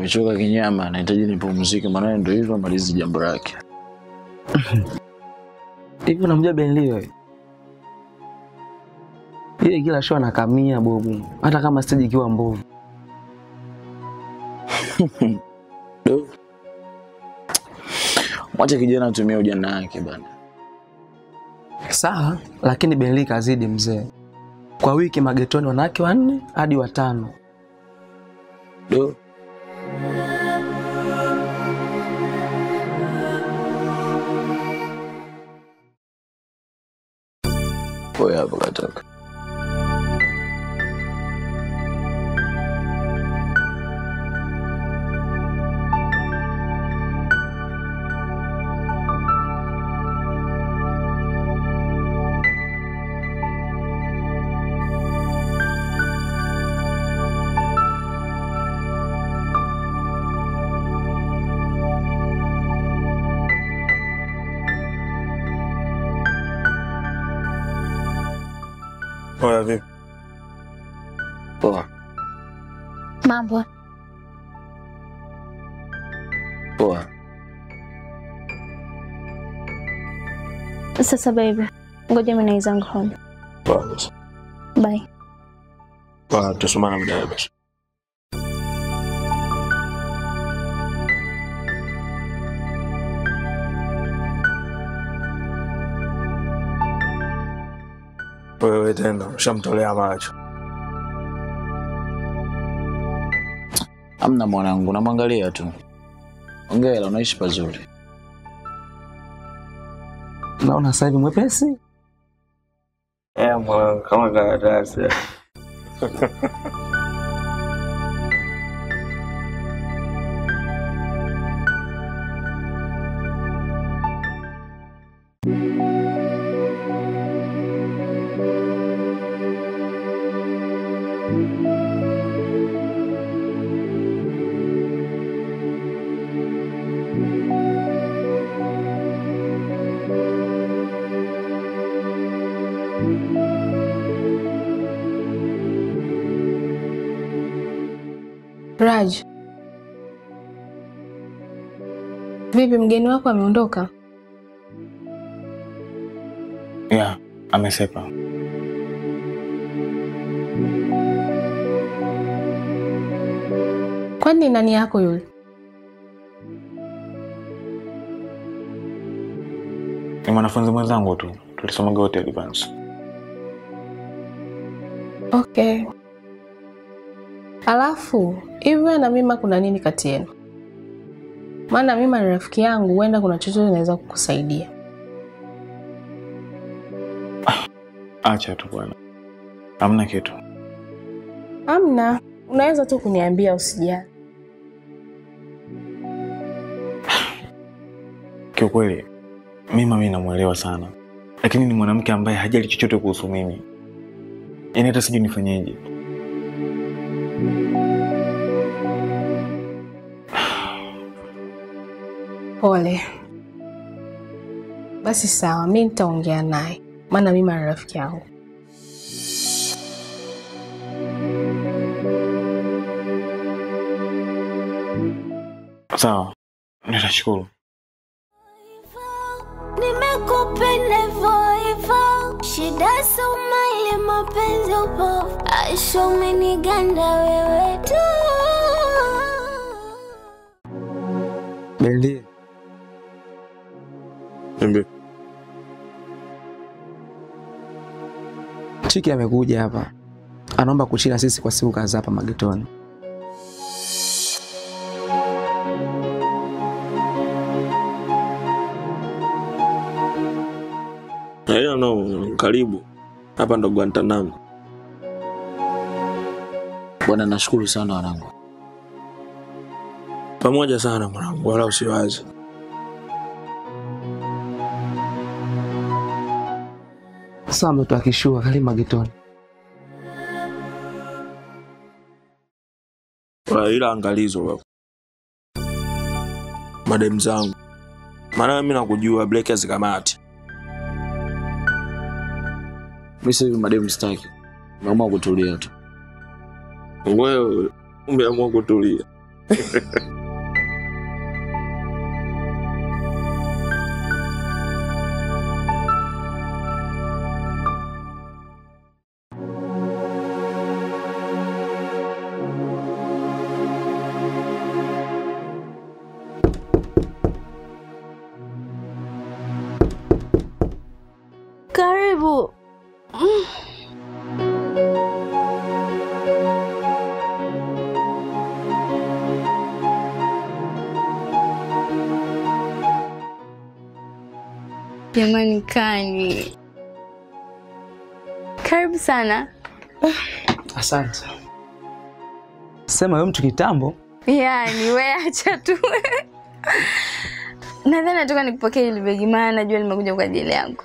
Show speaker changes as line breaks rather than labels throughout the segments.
Nimechoka kinyama, nahitaji nipumzike, maana ndio hivyo malizi jambo lake.
Hivi unamjua Benli wewe? Ile kila show anakamia bobu, hata kama stage ikiwa mbovu.
Do. Mwache kijana atumie ujana wake bana.
Sawa, lakini Benli kazidi mzee. Kwa wiki magetoni wanawake 4 hadi 5.
Do. Poa hapo katoka.
Poa vipi?
Poa.
Mambo.
Poa.
Sasa baby, ngoja mimi naizangu home.
Poa.
Bye.
Poa, tusomana muda basi. Wewe tena ushamtolea macho.
Amna mwanangu, namwangalia tu. Ongea, unaishi pazuri.
Naona sasa hivi mwepesi.
Mwanangu kama karatasi.
Raj. Vipi mgeni wako ameondoka?
Yeah, amesepa.
Kwani nani yako yule?
Ni mwanafunzi mwenzangu tu. Tulisoma wote advance.
Okay. Alafu, hivi na Mima kuna nini kati yenu? Maana Mima ni rafiki yangu, huenda kuna chochote naweza kukusaidia.
Acha tu bwana. Hamna kitu.
Hamna, unaweza tu kuniambia usijali.
Kiukweli, mimi namuelewa sana. Lakini ni mwanamke ambaye hajali chochote kuhusu mimi. Yaani hata sijui nifanyeje.
Pole. Basi sawa, mimi nitaongea naye. Maana Mima ni rafiki yangu.
Sawa. Nitashukuru.
Nimekupenda hivyo, shida soma ile mapenzi upo, Aisha umeniganda wewe tu.
Benli.
Niambie.
Chiki amekuja hapa. Anaomba kuchila sisi kwa siku kadhaa hapa magetoni.
No, karibu. Hapa ndo Guantanamo.
Bwana nashukuru sana wanangu.
Pamoja sana mwanangu, wala usiwaze.
Sasa mtu akishua kali magetoni.
Ila angalizo baba. Madem zangu. Maana mimi nakujua Blake azikamati.
Mimi sasa hivi madem staki. Naomba kutulia tu.
Wewe umeamua kutulia.
Karibu. Jamani Kani. Karibu sana.
Asante. Sema wewe mtu kitambo.
Yaani wewe acha tu. Nadhani nataka nikupokee ile begi maana najua nimekuja kwa ajili yangu.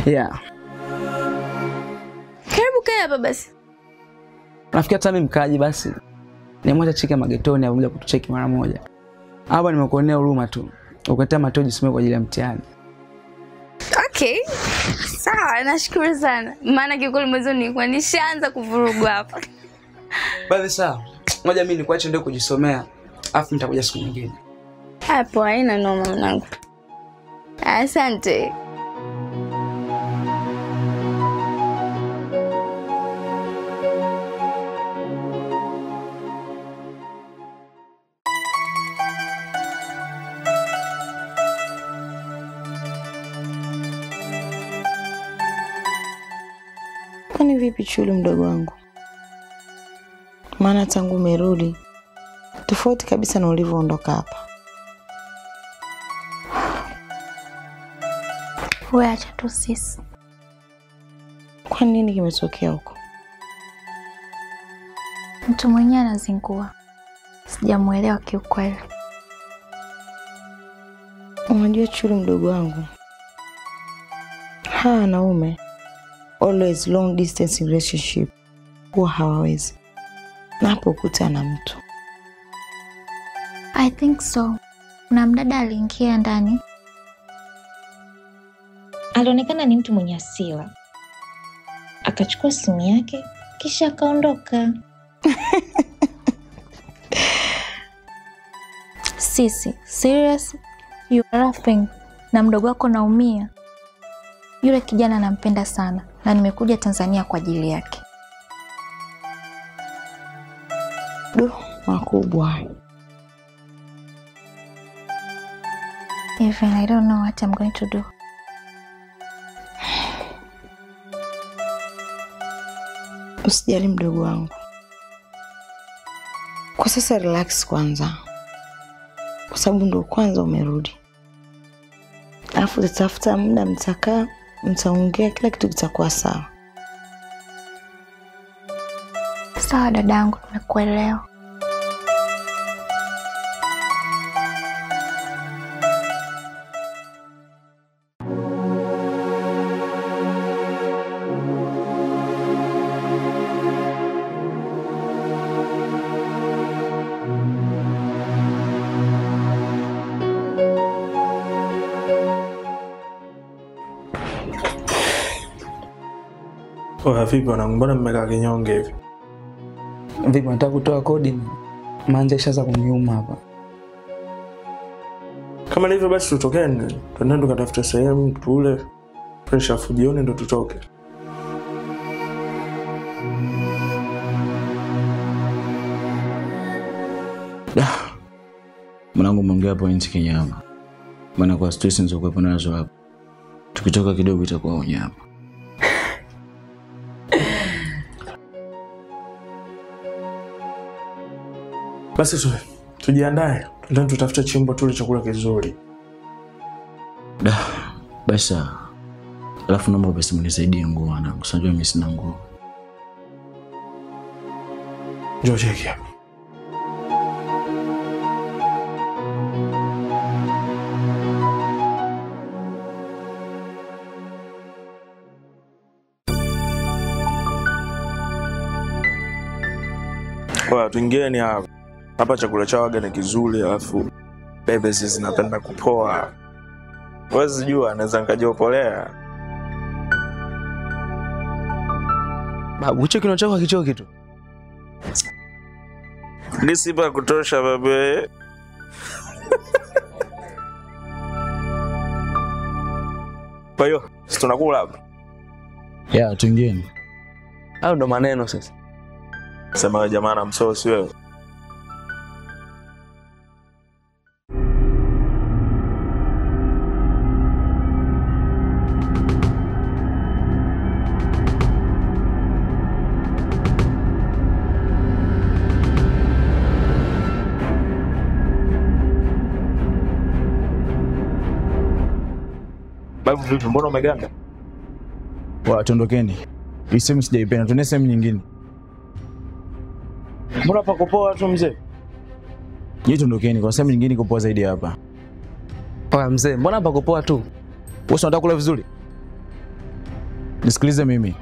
Yeah.
Karibu kaa hapa basi.
Nafikia hata mimi mkaji basi. Nimwacha chike magetoni akuja kutucheki mara moja. Hapa nimekuonea huruma tu. Ukataa matoji sime kwa ajili ya mtihani.
Okay. Sawa, nashukuru sana. Maana kiukweli mwanzo nilikuwa nishaanza kuvurugwa hapa.
Basi sawa. Ngoja mimi nikuache ndio kujisomea. Afu nitakuja siku nyingine.
Hapo haina noma mwanangu. Asante.
Kwani vipi Chulu mdogo wangu? Maana tangu umerudi tofauti kabisa na ulivyoondoka hapa.
Wewe acha tu sisi.
Kwa nini kimetokea huko?
Mtu mwenyewe anazingua. Sijamuelewa kiukweli.
Unajua Chulu mdogo wangu, hawa wanaume always long distance relationship huwa hawawezi. Na hapo kukutana na mtu.
I think so. Na mdada aliingia ndani.
Alionekana ni mtu mwenye hasira. Akachukua simu yake kisha akaondoka.
Sisi, serious? You are laughing. Na mdogo wako naumia. Yule kijana nampenda sana na nimekuja Tanzania kwa ajili yake.
Makubwa.
Even I don't know what I'm going to do.
Usijali mdogo wangu. Kwa sasa relax kwanza. Kwa sababu ndio kwanza umerudi. Alafu tutafuta muda mtakaa, mtaongea kila kitu kitakuwa sawa.
Sawa dadangu, nimekuelewa.
Vipi wanangu, mbona mmekaa kinyonge hivi?
Vipi nataka kutoa kodi? Manje ishaanza kuniuma hapa.
Kama hivyo basi tutokeni. Twende tukatafuta sehemu tule. Pressure fujione ndo tutoke.
Mwanangu umeongea point kinyama. Maana kwa stress nilizokuwa nazo hapa. Tukitoka kidogo itakuwa unyama.
Basi tujiandae. Twende tutafuta chimbo tule chakula kizuri.
Basi. Alafu naomba basi mnisaidie nguo wanangu. Unajua mimi sina nguo.
Njoo cheki hapa. Kwa tuingieni hapa. Hapa chakula chao waga ni kizuri, alafu bebe zinapenda kupoa. Wewe jua anaweza nikajopolea.
Babu, hicho kino chako kichoki tu.
Nisipa kutosha babe. Kwa hiyo, si tunakula hapa?
Ya, tuingieni.
Hayo ndo maneno sasa.
Sema wewe jamaa na msosi wewe. Babu vipi, mbona umeganda?
Tuondokeni. Hii sehemu sijaipenda, tuende sehemu nyingine.
Mbona pako poa tu mzee?
Nyie tuondokeni, kwa sehemu nyingine iko poa zaidi hapa.
Oya mzee, mbona pako poa tu?
Wewe unataka kula vizuri? Nisikilize mimi.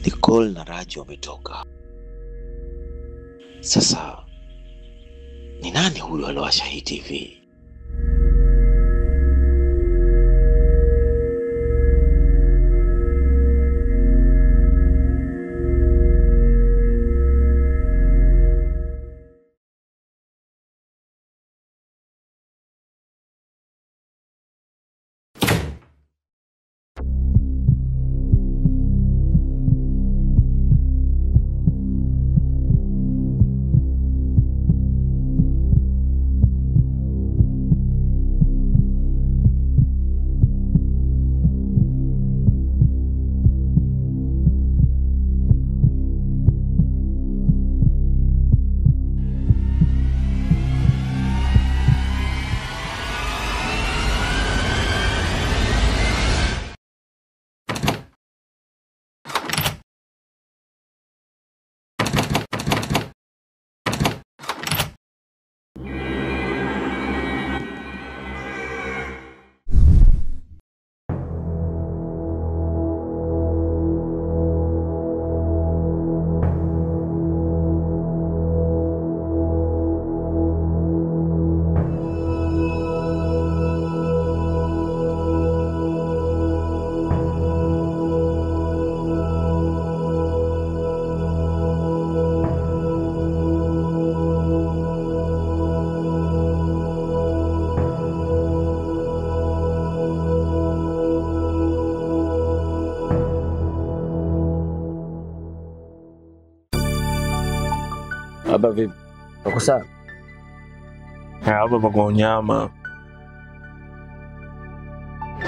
Nicole na Raji wametoka. Sasa ni nani huyu aliowasha hii TV?
Hapa vipi? Uko sawa?
Hapa pako unyama.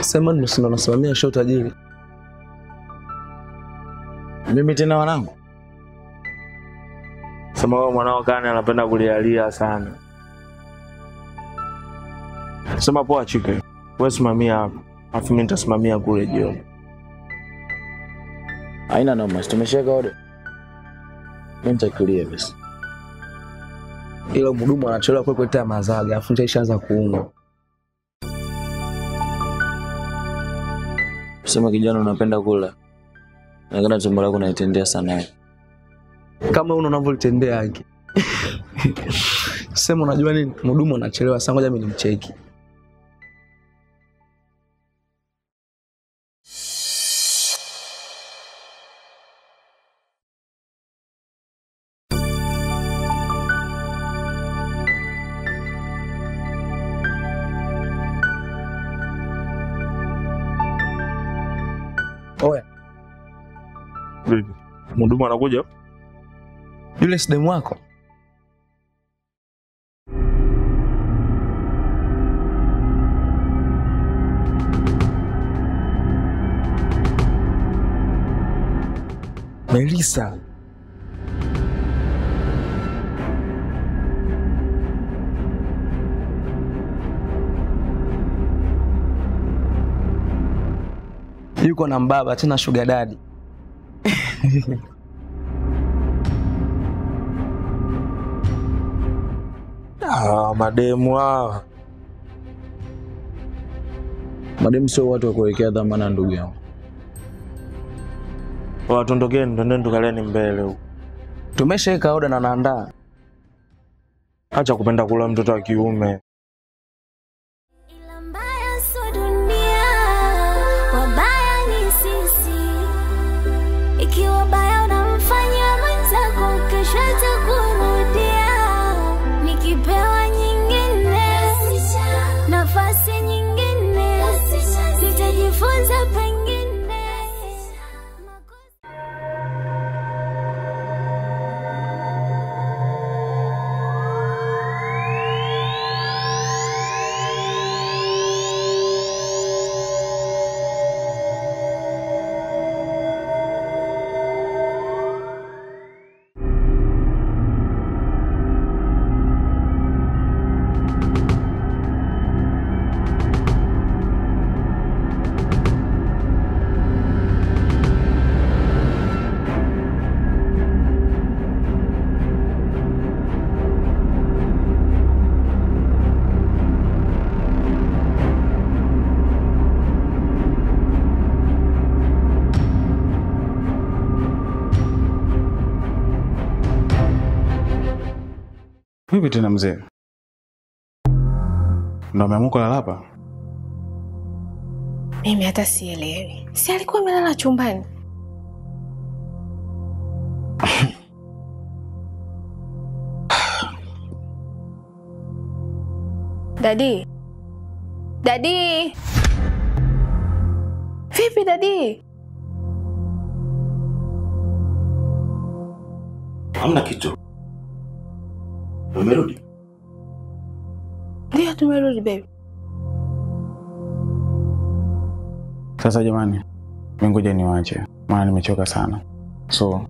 Sema ndio nasimamia show tajiri.
Mimi tena wanangu.
Sema wewe mwanao kani anapenda kulialia sana. Sema poa chike. Wewe simamia hapa. Afu mimi nitasimamia kule jioni.
Haina noma, tumesheka order. Mimi nitakulia basi.
Ila mhudumu anachelewa kukuletea mazaga, afu nje ishaanza kuuma.
Sema kijana unapenda kula. Nakana tumbo lako naitendea sana.
Kama unavyolitendea haki. Sema unajua nini? Mhudumu anachelewa sana, ngoja mimi nimcheki. Oya.
Vipi? Mhudumu anakuja?
Yule si demu wako? Melissa. Yuko na mbaba tena sugar daddy.
Mademu hawa.
Mademu sio watu wa kuwekea dhamana ndugu yangu.
Tuondokeni, twendeni tukaleni mbele huko.
Tumeshaweka oda na naandaa.
Acha kupenda kula mtoto wa kiume.
Ila mbaya so dunia, wabaya ni sisi. Ikiwa baya unamfanya mwenzako, kesho atakurudia. Nikipewa nyingine, nafasi nyingine, nitajifunza pengine.
Vipi tena mzee? Ndio umeamka kulala hapa?
Mimi hata sielewi. Si alikuwa amelala chumbani? Dadi. Dadi. Vipi dadi?
Hamna kitu. Umerudi?
Ndio tumerudi baby.
Sasa jamani, mimi ngoja niwaache. Maana nimechoka sana. So,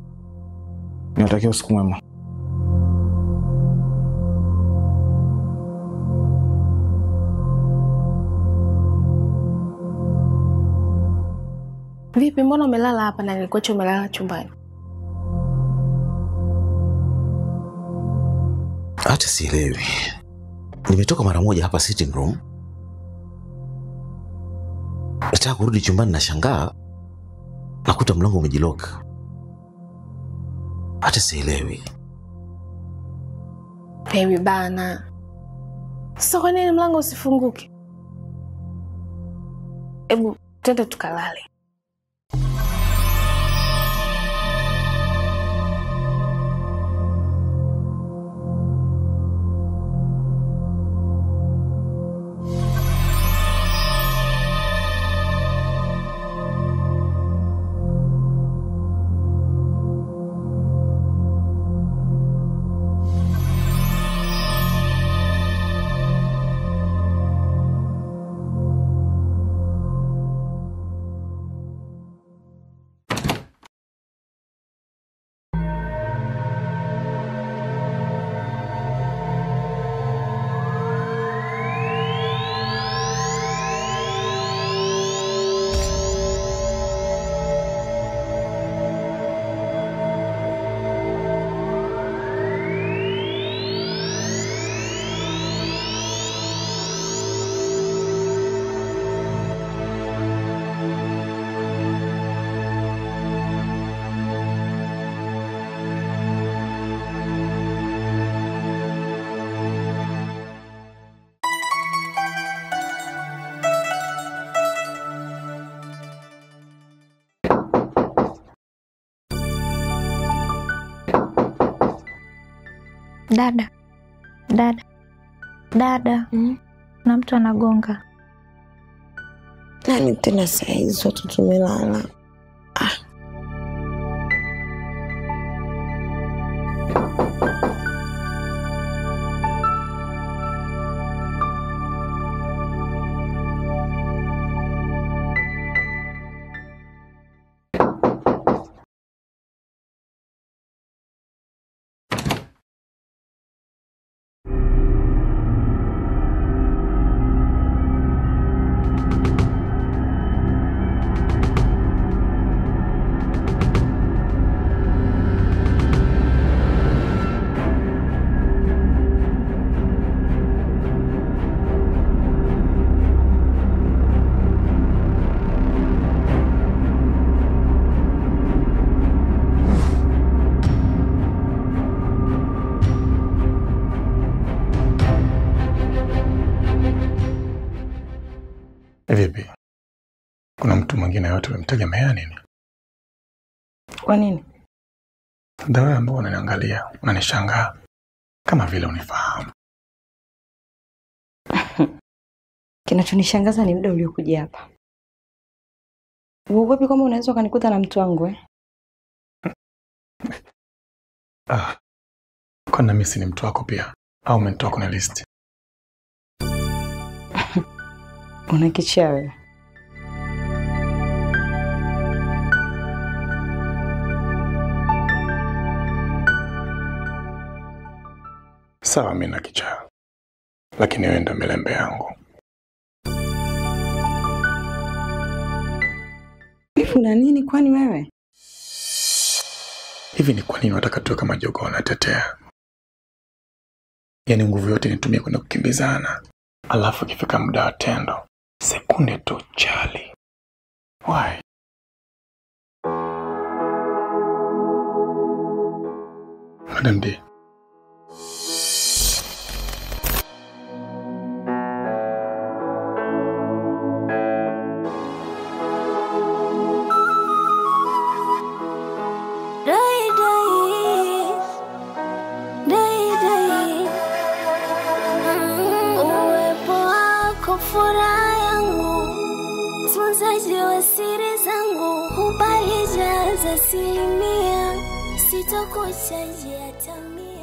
niwatakia usiku mwema.
Vipi mbona umelala hapa na nilikuwa umelala chumbani?
Hata sielewi. Nimetoka mara moja hapa sitting room. Nataka kurudi chumbani na shangaa nakuta mlango umejilock. Hata sielewi.
Baby bana. Sasa kwa nini mlango usifunguke? Hebu twende tukalale.
Dada. Na mtu anagonga.
Nani tena saa hizi watu tumelala?
Kuna mtu mwingine yote umemtegemea nini?
Kwa nini?
Ndio wewe ambao unaniangalia, unanishangaa kama vile unifahamu.
Kinachonishangaza ni muda uliokuja hapa. Uogopi kama unaweza kanikuta na mtu wangu
Kwa nini mimi ni mtu wako pia? Au umenitoa kwenye list?
Unakichaa wewe.
Sawa, mimi nakichaa. Lakini wewe ndio milembe yangu.
Una nini kwani wewe?
Hivi ni kwa nini unataka tuwe kama jogoo unatetea? Yaani nguvu yote nitumie kwenda kukimbizana. Alafu ikifika muda wa tendo, sekunde tu chali. Why? Madam D.
Furaha yangu, tunzaji wa siri zangu, ubali jaza asilimia, sitokuchaji hata mia.